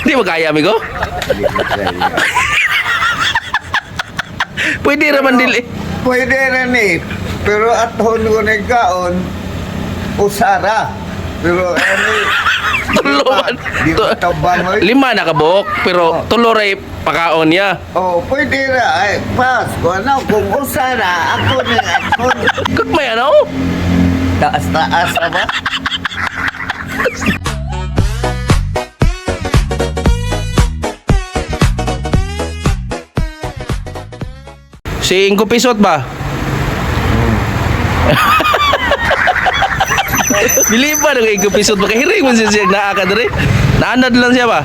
Di mo kaya, amigo? Pwede raman dili. Pwede rin eh. Pero at hon ko nagkaon, usara. Pero ano, Tuluan. di ba tabang mo? Lima na kabuok, pero tulo ray pakaon niya. Oh, pwede na. Ay, pas. Kung ano, kung usara, ako na ako. Kung may ano? Taas-taas na ba? Si Ingo Pisot ba? Bili pa ng Ingo Pisot ba? Kahiring mo siya naakad rin. Naanad lang siya ba?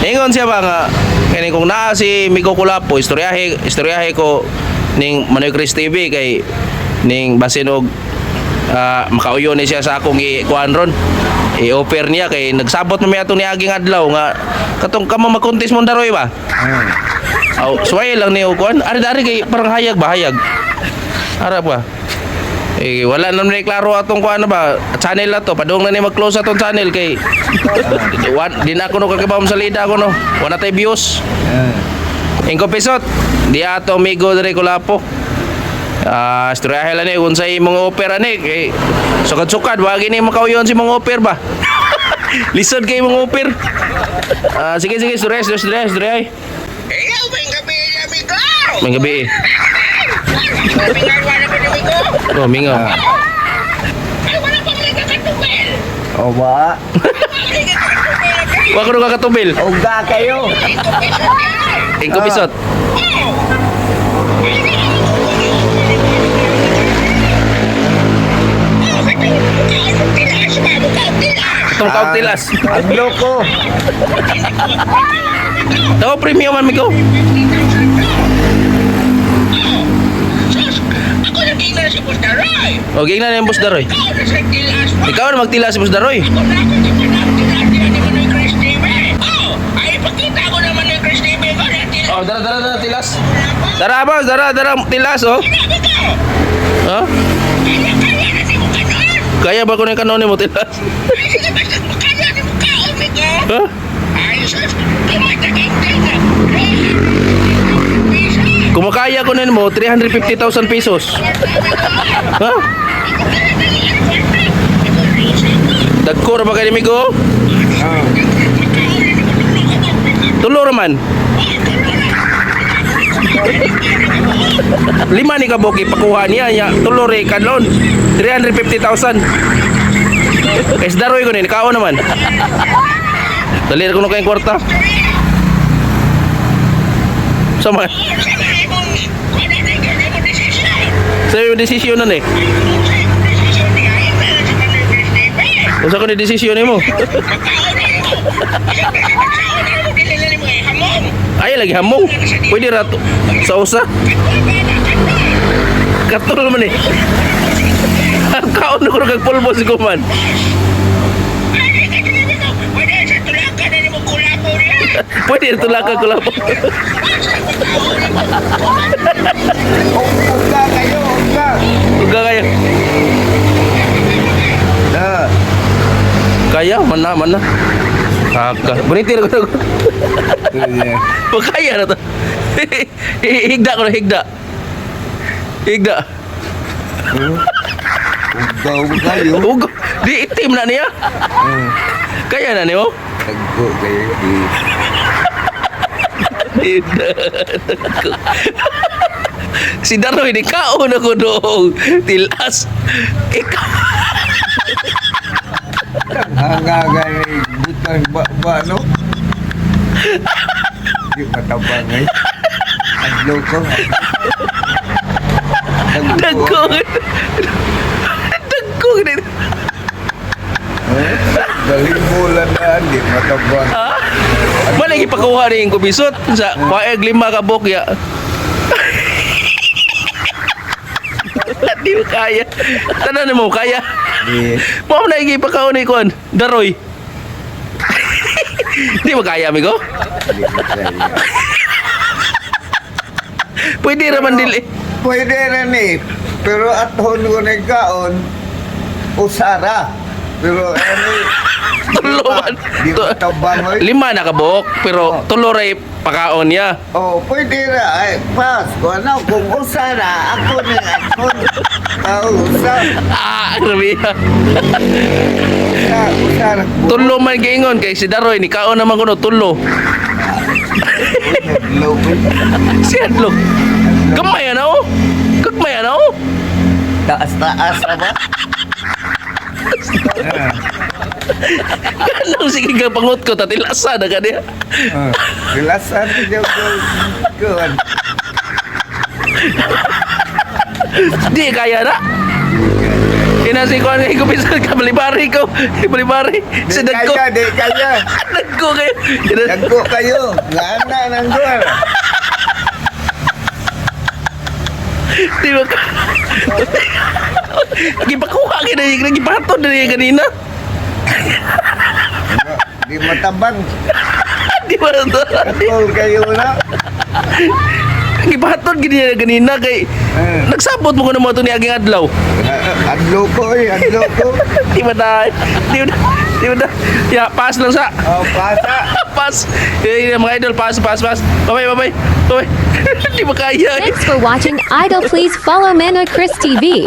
Ingon siya ba nga, kaya kung naa si Miko Kulapo, istoryahe ko ning Manoy Chris TV kay ning basinog makauyo ni siya sa akong ikuan ron. I-offer niya kay nagsabot mo atong niaging adlaw nga katong kamo mag-contest mo daroy ba? Aw, suway lang ni ukuan. Ari-ari kay parang hayag ba, hayag. Ara ba? Eh wala na ni klaro atong kuan ba, channel na to. Padung na ni mag-close atong channel kay di na ako no kakibam sa lida ko no. Wala tay views. Ingo Pisot, di ato amigo dire Kulapo. Istoryahe lang ni unsay mga opera ni kay sukad-sukad wagi ni makauyon si mga opera ba. Lisod kay mga opera. Sige istoryahe. Ikaw ba yung gabi niya, amigo? May gabi eh. Pinagawa na ba ni amigo? Oh, mingaw. Ay, wala pa mga kakatubel. O ba? Wa ko ka katubil. Uga kayo. Ingo Pisot. Itong kautilas. Ang loko. Daw premium man migo. Ako naging na si Boss Daroy. O gingna na yung Boss Daroy. Ako na sa tilas mo. Ikaw na magtila si Boss Daroy. Ako na ako di pa nakatilas ni Manoy Chris TV. Oh, ay ipakita ko naman ni Chris TV ko na tilas. Oh, dara tilas. Dara ba, dara tilas oh. Ha? Kaya na si mo kanon. Kaya ba ko na yung kanon mo tilas? Ay, sige basta makaya ni mo kaon, amigo. Ha? Ay, sus, tumataging-ting na. Kumakaya ko na mo 350,000 pesos. Ha? Dagko ra ba kay migo? Tulo ra man. Lima ni kaboki pakuha niya ya tulo re kadlon 350,000. Es daroy ko ni kao naman. Dalir ko no kay kwarta. Sama. Sabi mo desisyon na ni. Usa ko ni desisyon mo. Ay lagi hamong. Pwede rato sa usa. Katol man ni. Kaon ko kag pulbo si Kuman. Pwede tulak ko lapo. Uga kayo, uga. Uga kaya. Kaya mana. Kaka. Bunitir ko. Pagkaya na to. Higda ko na higda. Uga kayo. Ugo. Di itim na niya. Kaya na niyo. Tagko kayo. Si Daroy di kaon ako doong tilas. Ikaw. Hangagay butang ba no? Di matabang ay. Ang loko. Dagko. Galing bulan na, di matabang. Malagi pakuha ni Ingo Pisot sa paeg 5 ka bokya. Di mo kaya. Tanan mo kaya. Di. Mo na igi pakaon ni kon Daroy. Di mo kaya amigo? Di masaya. Pwede raman dili. Pwede rin eh. Pero at hon ko nagkaon, usara. Pero ano, Tulo man. Di mo tabang, oy. 5 na kabuok, pero tulo ray pakaon niya. Oh, pwede na. Ay, pas. Kung ano, kung usa na, ako ni ako. Usa. Grabe. Usa na. Tulo man giingon kay si Daroy ni kaon naman kuno tulo. Si Adlok. Gamay na oh. Gagmay na oh. Taas-taas na ba? Kanang sige ka pangut ko tatilasa na ka niya. Silasan niyo ko. Di kaya na. Kinasi ko ang ikupisan ka balibari ko. Balibari. Sa Di dagko. kaya, di kaya. Dagko kayo. Nagko kayo. Ngana nang duwar. Di ba ka? Gipakuha ka na yung gipaton na yung kanina. Di matabang. Di ba ito? Katol kayo na. Gipaton gini kanina kay nagsabot mo ko na mo ito ni Aging Adlaw. Adlo ko eh, adlo ko. Di ba na? Di ba na? Di ba na? Ya, pass lang sa. Oh, pasa. Pass. Mga idol, pass. Bye-bye. Di ba kaya? Thanks for watching Idol. Please follow Manoy Chris TV.